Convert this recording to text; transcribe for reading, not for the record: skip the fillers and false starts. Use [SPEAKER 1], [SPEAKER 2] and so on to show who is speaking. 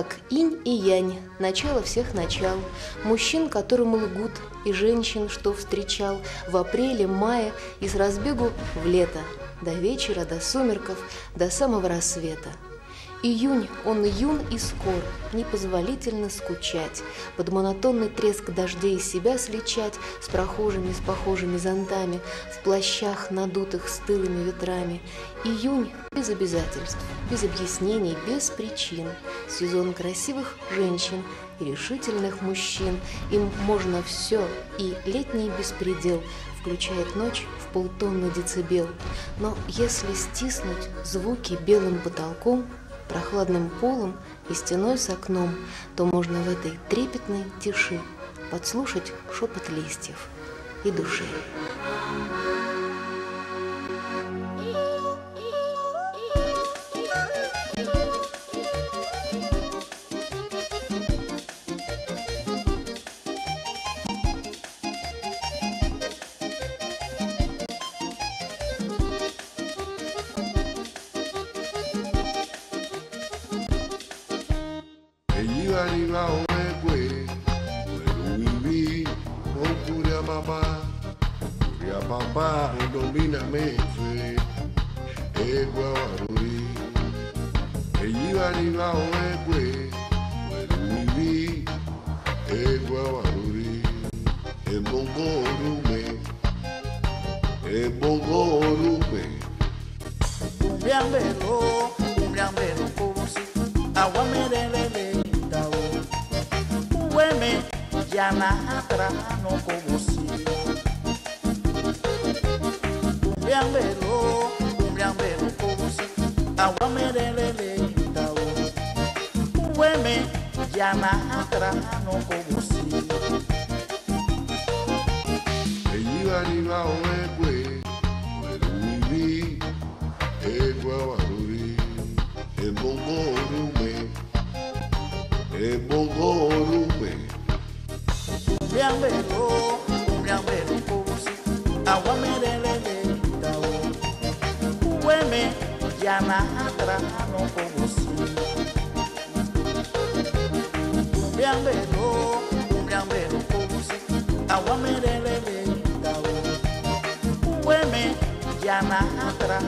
[SPEAKER 1] как инь и янь, начало всех начал. Мужчин, которым лгут, и женщин, что встречал в апреле, мае и с разбегу в лето, до вечера, до сумерков, до самого рассвета. Июнь, он юн и скор, непозволительно скучать, под монотонный треск дождей себя сличать с прохожими, с похожими зонтами, в плащах, надутых стылыми ветрами. Июнь без обязательств, без объяснений, без причин. Сезон красивых женщин и решительных мужчин. Им можно все, и летний беспредел включает ночь в полтонны децибел. Но если стиснуть звуки белым потолком, прохладным полом и стеной с окном, то можно в этой трепетной тиши подслушать шепот листьев и души.
[SPEAKER 2] Papá, domíname, egua waruri, eyiwani la oegwe, weruivi, egua waruri, ebongo orume.
[SPEAKER 3] Umyambelo kosi, awamerelele dao, uweme yana hatra no kosi. Umyambelo kosi, awamerelele dao, uweme yana hatra no kosi.
[SPEAKER 2] Eyiwani la oegwe, weruivi, egua waruri, ebongo orume.
[SPEAKER 3] Umyambelo kosi, awamerelele dao, uweme yana hatra no kosi. Umyambelo kosi, awamerelele dao, uweme yana hatra